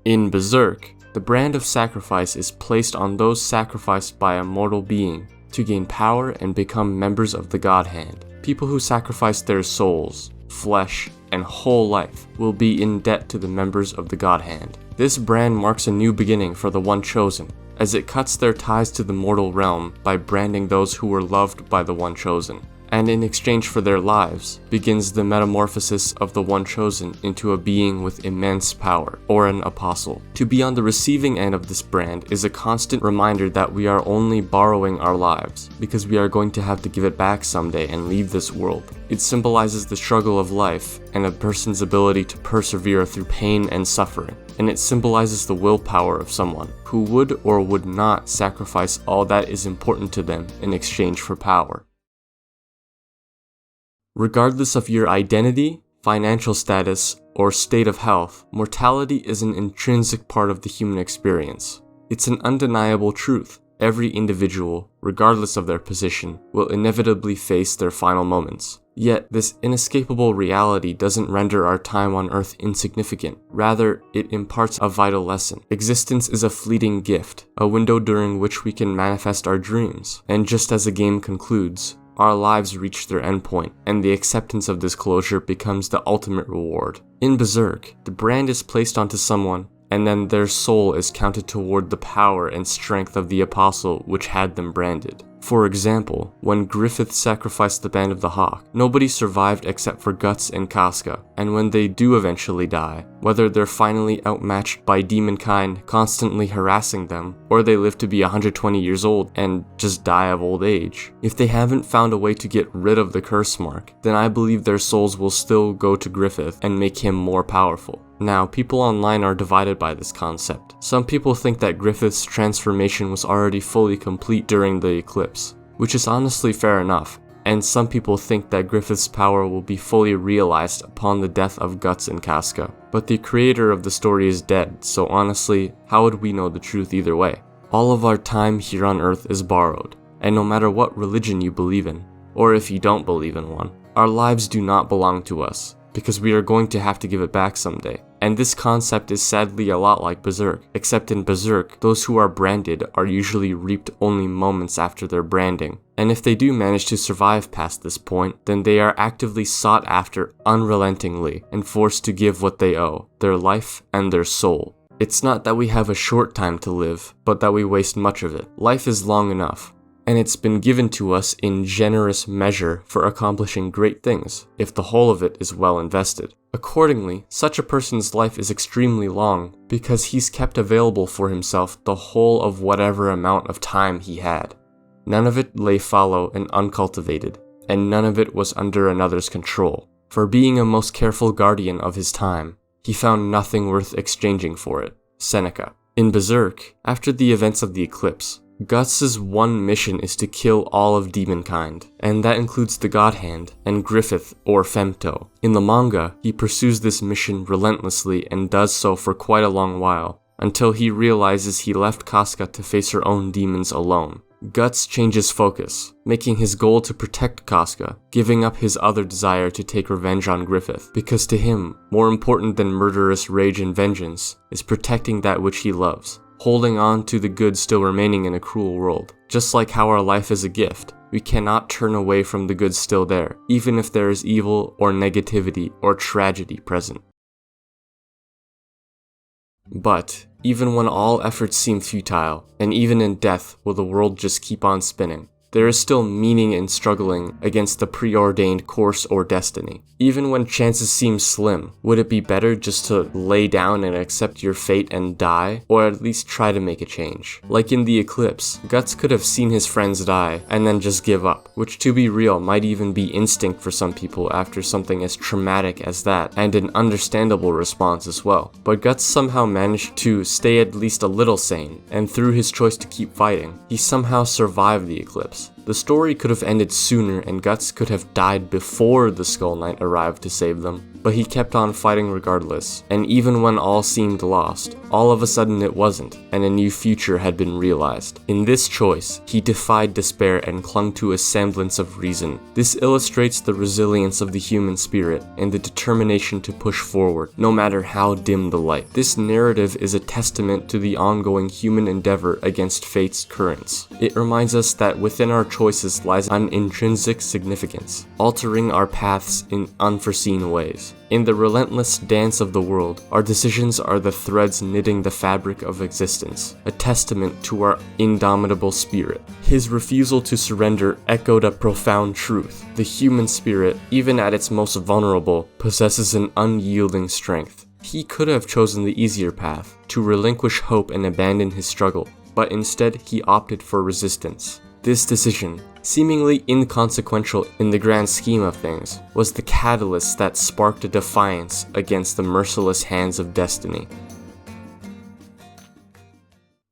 In Berserk, the brand of sacrifice is placed on those sacrificed by a mortal being to gain power and become members of the God Hand. People who sacrifice their souls, flesh, and whole life will be in debt to the members of the God Hand. This brand marks a new beginning for the One Chosen, as it cuts their ties to the mortal realm by branding those who were loved by the One Chosen, and in exchange for their lives, begins the metamorphosis of the One Chosen into a being with immense power, or an apostle. To be on the receiving end of this brand is a constant reminder that we are only borrowing our lives, because we are going to have to give it back someday and leave this world. It symbolizes the struggle of life and a person's ability to persevere through pain and suffering, and it symbolizes the willpower of someone who would or would not sacrifice all that is important to them in exchange for power. Regardless of your identity, financial status, or state of health, mortality is an intrinsic part of the human experience. It's an undeniable truth. Every individual, regardless of their position, will inevitably face their final moments. Yet, this inescapable reality doesn't render our time on Earth insignificant. Rather, it imparts a vital lesson. Existence is a fleeting gift, a window during which we can manifest our dreams. And just as a game concludes, our lives reach their endpoint, and the acceptance of this closure becomes the ultimate reward. In Berserk, the brand is placed onto someone, and then their soul is counted toward the power and strength of the apostle which had them branded. For example, when Griffith sacrificed the Band of the Hawk, nobody survived except for Guts and Casca, and when they do eventually die, whether they're finally outmatched by demonkind constantly harassing them, or they live to be 120 years old and just die of old age, if they haven't found a way to get rid of the curse mark, then I believe their souls will still go to Griffith and make him more powerful. Now, people online are divided by this concept. Some people think that Griffith's transformation was already fully complete during the eclipse, which is honestly fair enough, and some people think that Griffith's power will be fully realized upon the death of Guts and Casca. But the creator of the story is dead, so honestly, how would we know the truth either way? All of our time here on Earth is borrowed, and no matter what religion you believe in, or if you don't believe in one, our lives do not belong to us, because we are going to have to give it back someday. And this concept is sadly a lot like Berserk, except in Berserk, those who are branded are usually reaped only moments after their branding. And if they do manage to survive past this point, then they are actively sought after unrelentingly and forced to give what they owe, their life and their soul. It's not that we have a short time to live, but that we waste much of it. Life is long enough, and it's been given to us in generous measure for accomplishing great things, if the whole of it is well invested. Accordingly, such a person's life is extremely long because he's kept available for himself the whole of whatever amount of time he had. None of it lay fallow and uncultivated, and none of it was under another's control. For being a most careful guardian of his time, he found nothing worth exchanging for it. Seneca. In Berserk, after the events of the eclipse, Guts' one mission is to kill all of demonkind, and that includes the God Hand and Griffith or Femto. In the manga, he pursues this mission relentlessly and does so for quite a long while, until he realizes he left Casca to face her own demons alone. Guts changes focus, making his goal to protect Casca, giving up his other desire to take revenge on Griffith, because to him, more important than murderous rage and vengeance is protecting that which he loves, holding on to the good still remaining in a cruel world. Just like how our life is a gift, we cannot turn away from the good still there, even if there is evil or negativity or tragedy present. But, even when all efforts seem futile, and even in death will the world just keep on spinning, there is still meaning in struggling against the preordained course or destiny. Even when chances seem slim, would it be better just to lay down and accept your fate and die, or at least try to make a change? Like in the eclipse, Guts could have seen his friends die and then just give up, which to be real might even be instinct for some people after something as traumatic as that, and an understandable response as well. But Guts somehow managed to stay at least a little sane, and through his choice to keep fighting, he somehow survived the eclipse. The story could have ended sooner and Guts could have died before the Skull Knight arrived to save them, but he kept on fighting regardless, and even when all seemed lost, all of a sudden it wasn't, and a new future had been realized. In this choice, he defied despair and clung to a semblance of reason. This illustrates the resilience of the human spirit and the determination to push forward, no matter how dim the light. This narrative is a testament to the ongoing human endeavor against fate's currents. It reminds us that within our choices lies an intrinsic significance, altering our paths in unforeseen ways. In the relentless dance of the world, our decisions are the threads knitting the fabric of existence, a testament to our indomitable spirit. His refusal to surrender echoed a profound truth. The human spirit, even at its most vulnerable, possesses an unyielding strength. He could have chosen the easier path, to relinquish hope and abandon his struggle, but instead he opted for resistance. This decision, seemingly inconsequential in the grand scheme of things, was the catalyst that sparked a defiance against the merciless hands of destiny.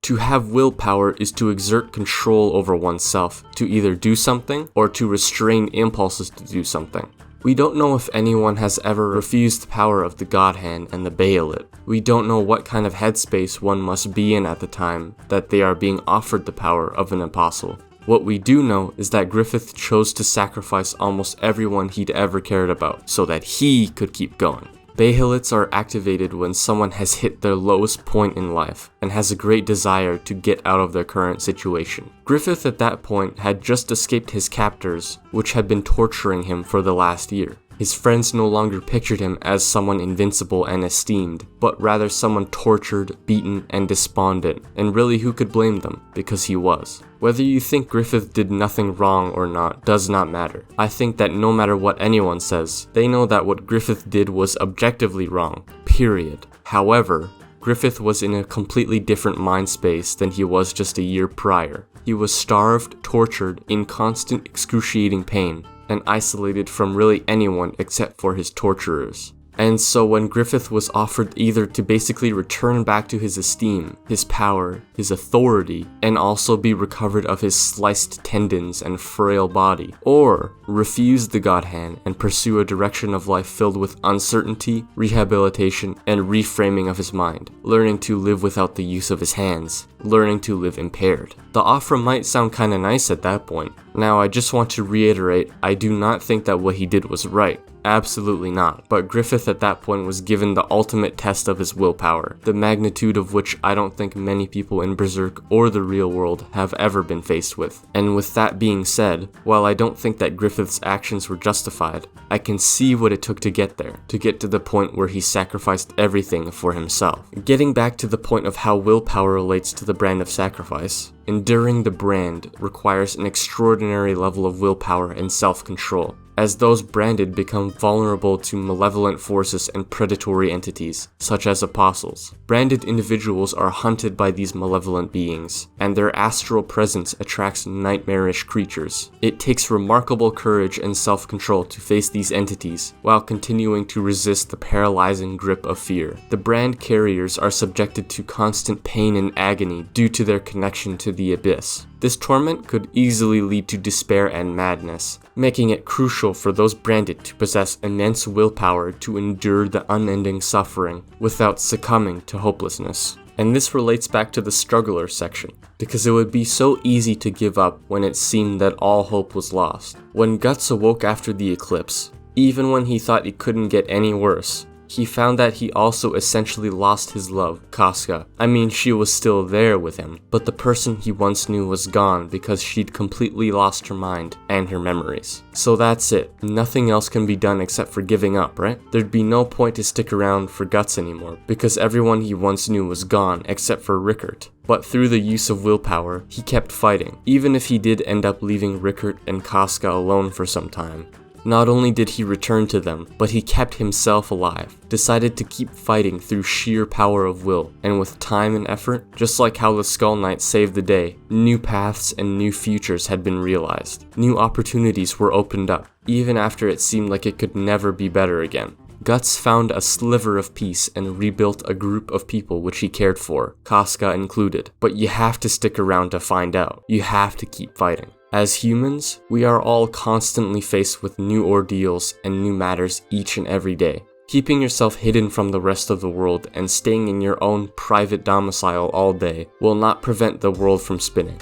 To have willpower is to exert control over oneself, to either do something or to restrain impulses to do something. We don't know if anyone has ever refused the power of the God Hand and the Bayolet. We don't know what kind of headspace one must be in at the time that they are being offered the power of an apostle. What we do know is that Griffith chose to sacrifice almost everyone he'd ever cared about so that he could keep going. Bayolets are activated when someone has hit their lowest point in life and has a great desire to get out of their current situation. Griffith at that point had just escaped his captors, which had been torturing him for the last year. His friends no longer pictured him as someone invincible and esteemed, but rather someone tortured, beaten, and despondent, and really who could blame them, because he was. Whether you think Griffith did nothing wrong or not does not matter. I think that no matter what anyone says, they know that what Griffith did was objectively wrong, period. However, Griffith was in a completely different mind space than he was just a year prior. He was starved, tortured, in constant excruciating pain, and isolated from really anyone except for his torturers. And so when Griffith was offered either to basically return back to his esteem, his power, his authority, and also be recovered of his sliced tendons and frail body, or refuse the God Hand and pursue a direction of life filled with uncertainty, rehabilitation, and reframing of his mind, learning to live without the use of his hands, learning to live impaired. The offer might sound kinda nice at that point. Now I just want to reiterate, I do not think that what he did was right. Absolutely not. But Griffith at that point was given the ultimate test of his willpower, the magnitude of which I don't think many people in Berserk or the real world have ever been faced with. And with that being said, while I don't think that Griffith's actions were justified, I can see what it took to get there, to get to the point where he sacrificed everything for himself. Getting back to the point of how willpower relates to the brand of sacrifice, enduring the brand requires an extraordinary level of willpower and self-control, as those branded become vulnerable to malevolent forces and predatory entities, such as apostles. Branded individuals are hunted by these malevolent beings, and their astral presence attracts nightmarish creatures. It takes remarkable courage and self-control to face these entities, while continuing to resist the paralyzing grip of fear. The brand carriers are subjected to constant pain and agony due to their connection to the abyss. This torment could easily lead to despair and madness, making it crucial for those branded to possess immense willpower to endure the unending suffering without succumbing to hopelessness. And this relates back to the struggler section, because it would be so easy to give up when it seemed that all hope was lost. When Guts awoke after the eclipse, even when he thought it couldn't get any worse, he found that he also essentially lost his love, Casca. I mean, she was still there with him, but the person he once knew was gone because she'd completely lost her mind and her memories. So that's it. Nothing else can be done except for giving up, right? There'd be no point to stick around for Guts anymore, because everyone he once knew was gone except for Rickert. But through the use of willpower, he kept fighting, even if he did end up leaving Rickert and Casca alone for some time. Not only did he return to them, but he kept himself alive, decided to keep fighting through sheer power of will, and with time and effort, just like how the Skull Knight saved the day, new paths and new futures had been realized. New opportunities were opened up, even after it seemed like it could never be better again. Guts found a sliver of peace and rebuilt a group of people which he cared for, Casca included. But you have to stick around to find out. You have to keep fighting. As humans, we are all constantly faced with new ordeals and new matters each and every day. Keeping yourself hidden from the rest of the world and staying in your own private domicile all day will not prevent the world from spinning.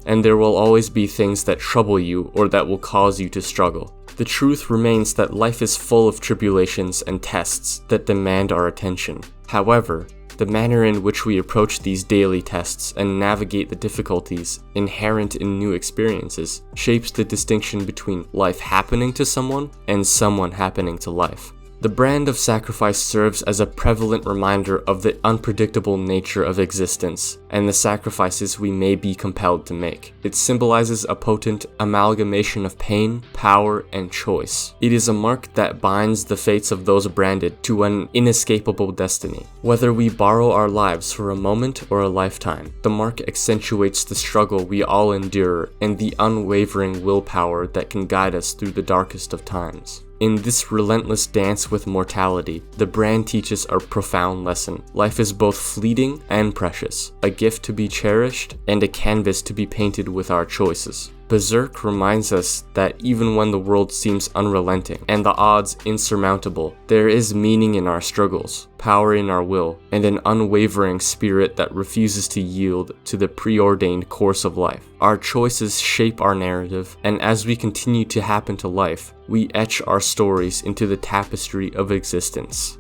And there will always be things that trouble you or that will cause you to struggle. The truth remains that life is full of tribulations and tests that demand our attention. However, the manner in which we approach these daily tests and navigate the difficulties inherent in new experiences shapes the distinction between life happening to someone and someone happening to life. The brand of sacrifice serves as a prevalent reminder of the unpredictable nature of existence and the sacrifices we may be compelled to make. It symbolizes a potent amalgamation of pain, power, and choice. It is a mark that binds the fates of those branded to an inescapable destiny. Whether we borrow our lives for a moment or a lifetime, the mark accentuates the struggle we all endure and the unwavering willpower that can guide us through the darkest of times. In this relentless dance with mortality, the brand teaches a profound lesson. Life is both fleeting and precious, a gift to be cherished and a canvas to be painted with our choices. Berserk reminds us that even when the world seems unrelenting and the odds insurmountable, there is meaning in our struggles, power in our will, and an unwavering spirit that refuses to yield to the preordained course of life. Our choices shape our narrative, and as we continue to happen to life, we etch our stories into the tapestry of existence.